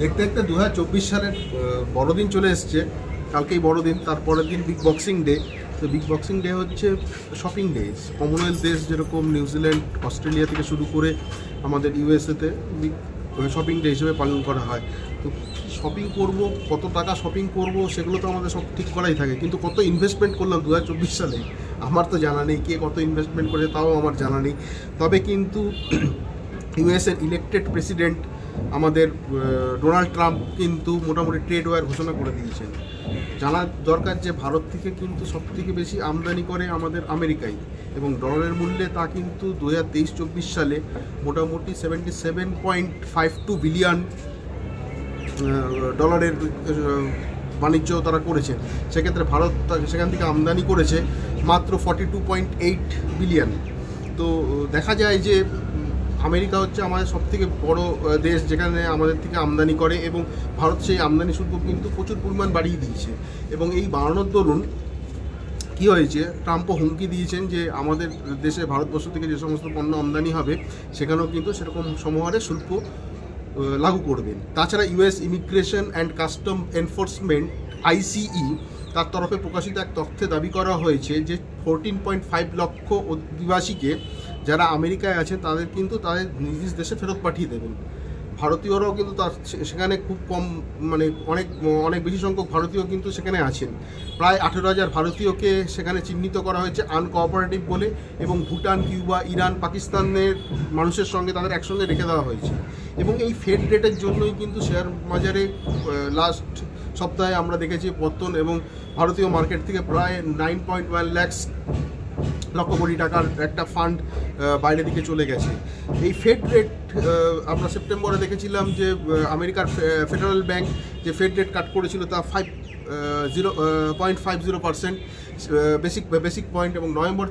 দেখতে দেখতে 2024 সালের বড়দিন চলে এসছে। কালকেই বড়দিন, তারপরের দিন বিগ বক্সিং ডে। তো বিগ বক্সিং ডে হচ্ছে শপিং ডে। কমনওয়েলথ দেশ যেরকম নিউজিল্যান্ড, অস্ট্রেলিয়া থেকে শুরু করে আমাদের ইউএসএতে বিগ শপিং ডে হিসেবে পালন করা হয়। তো শপিং করব, কত টাকা শপিং করব, সেগুলো তো আমাদের সব ঠিক করাই থাকে, কিন্তু কত ইনভেস্টমেন্ট করলাম 2024 সালে আমার তো জানা নেই। কে কত ইনভেস্টমেন্ট করেছে তাও আমার জানা নেই। তবে কিন্তু ইউএসএর ইলেক্টেড প্রেসিডেন্ট আমাদের ডোনাল্ড ট্রাম্প কিন্তু মোটামুটি ট্রেড ওয়ার ঘোষণা করে দিয়েছেন। জানা দরকার যে ভারত থেকে কিন্তু সবথেকে বেশি আমদানি করে আমাদের আমেরিকাই, এবং ডলারের মূল্যে তা কিন্তু 2023-24 সালে মোটামুটি 77.52 বিলিয়ন ডলারের বাণিজ্য তারা করেছে। সেক্ষেত্রে ভারত সেখান থেকে আমদানি করেছে মাত্র 42.8 বিলিয়ন। তো দেখা যায় যে আমেরিকা হচ্ছে আমাদের সবথেকে বড় দেশ যেখানে আমাদের থেকে আমদানি করে, এবং ভারত সেই আমদানি শুল্ক কিন্তু প্রচুর পরিমাণ বাড়িয়ে দিয়েছে। এবং এই বাড়ানোর দরুন কী হয়েছে, ট্রাম্পও হুমকি দিয়েছেন যে আমাদের দেশে ভারতবর্ষ থেকে যে সমস্ত পণ্য আমদানি হবে সেখানেও কিন্তু সেরকম সমহারে শুল্ক লাগু করবেন। তাছাড়া US immigration and custom enforcement আইসিই তার তরফে প্রকাশিত এক তথ্যে দাবি করা হয়েছে যে 14.5 লক্ষ অভিবাসীকে যারা আমেরিকায় আছেন তাদের কিন্তু তাদের নিজ দেশে ফেরত পাঠিয়ে দেবেন। ভারতীয়রাও কিন্তু তার সেখানে খুব কম, মানে অনেক বেশি সংখ্যক ভারতীয় কিন্তু সেখানে আছেন। প্রায় 18,000 ভারতীয়কে সেখানে চিহ্নিত করা হয়েছে আনকোঅপারেটিভ বলে, এবং ভুটান, কিউবা, ইরান, পাকিস্তানের মানুষের সঙ্গে তাদের একসঙ্গে রেখে দেওয়া হয়েছে। এবং এই ফেড রেটের জন্যই কিন্তু শেয়ার বাজারে লাস্ট সপ্তাহে আমরা দেখেছি পতন, এবং ভারতীয় মার্কেট থেকে প্রায় 9.1 লক্ষ কোটি টাকার একটা ফান্ড বাইরের দিকে চলে গেছে। এই ফেড রেট আমরা সেপ্টেম্বরে দেখেছিলাম যে আমেরিকার ফেডারেল ব্যাংক যে ফেড রেট কাট করেছিল তা 0.50% বেসিক পয়েন্ট, এবং নভেম্বর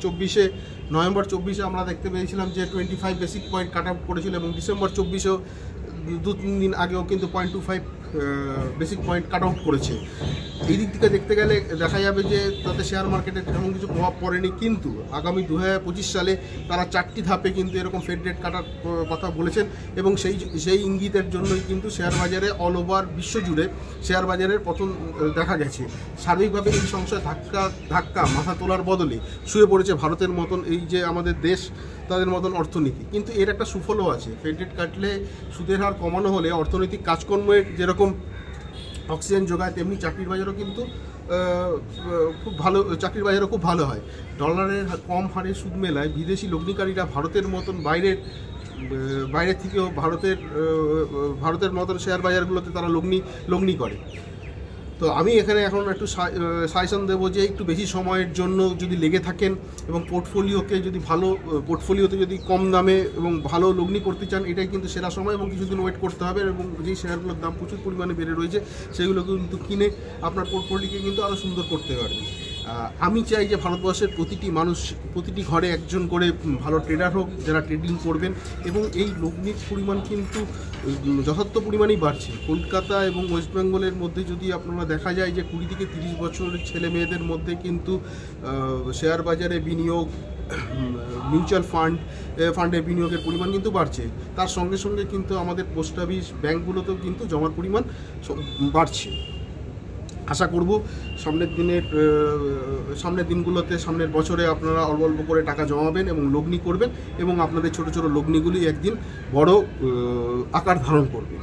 24-এ আমরা দেখতে পেয়েছিলাম যে 25 বেসিক পয়েন্ট কাট আউট করেছিল, এবং ডিসেম্বর 24-এও 2-3 দিন আগেও কিন্তু 0.25 বেসিক পয়েন্ট কাট আউট করেছে। এই দিক থেকে দেখতে গেলে দেখা যাবে যে তাতে শেয়ার মার্কেটে তেমন কিছু প্রভাব পড়েনি, কিন্তু আগামী 2025 সালে তারা 4টি ধাপে কিন্তু এরকম ফেড রেট কাটার কথা বলেছেন, এবং সেই ইঙ্গিতের জন্যই কিন্তু শেয়ার বাজারে অল ওভার বিশ্বজুড়ে শেয়ার বাজারের পতন দেখা গেছে। সার্বিকভাবে এই সংশয় ধাক্কা মাথা তোলার বদলে শুয়ে পড়েছে ভারতের মতন এই যে আমাদের দেশ, তাদের মতন অর্থনীতি। কিন্তু এর একটা সুফলও আছে। ফেড রেট কাটলে সুদের হার কমানো হলে অর্থনৈতিক কাজকর্মের যেরকম অক্সিজেন যোগায়, তেমনি চাকরির বাজারও কিন্তু খুব ভালো হয়। ডলারের কম হারে সুদ মেলায় বিদেশি লগ্নিকারীরা ভারতের মতন বাইরের থেকেও ভারতের মতন শেয়ার বাজারগুলোতে তারা লগ্নি করে। তো আমি এখানে এখন একটু সাজেশন দেবো যে একটু বেশি সময়ের জন্য যদি লেগে থাকেন এবং পোর্টফোলিওতে যদি কম দামে এবং ভালো লগ্নি করতে চান, এটাই কিন্তু সেরা সময়, এবং কিছুদিন ওয়েট করতে হবে। এবং যেই শেয়ারগুলোর দাম প্রচুর পরিমাণে বেড়ে রয়েছে সেগুলো কিন্তু কিনে আপনার পোর্টফোলিওকে কিন্তু আরও সুন্দর করতে পারবেন। আমি চাই যে ভারতবর্ষের প্রতিটি ঘরে একজন করে ভালো ট্রেডার হোক, যারা ট্রেডিং করবেন, এবং এই লগ্নির পরিমাণ কিন্তু যথার্থ পরিমাণেই বাড়ছে। কলকাতা এবং ওয়েস্ট বেঙ্গলের মধ্যে যদি আপনারা দেখা যায় যে 20 থেকে 30 বছরের ছেলে মেয়েদের মধ্যে কিন্তু শেয়ার বাজারে বিনিয়োগ, মিউচুয়াল ফান্ডে বিনিয়োগের পরিমাণ কিন্তু বাড়ছে। তার সঙ্গে সঙ্গে কিন্তু আমাদের পোস্ট অফিস, ব্যাঙ্কগুলোতেও কিন্তু জমার পরিমাণ বাড়ছে। আশা করব সামনের দিনগুলোতে, সামনের বছরে আপনারা অল্প অল্প করে টাকা জমাবেন এবং লগ্নি করবেন, এবং আপনাদের ছোট ছোট লগ্নিগুলি একদিন বড় আকার ধারণ করবে।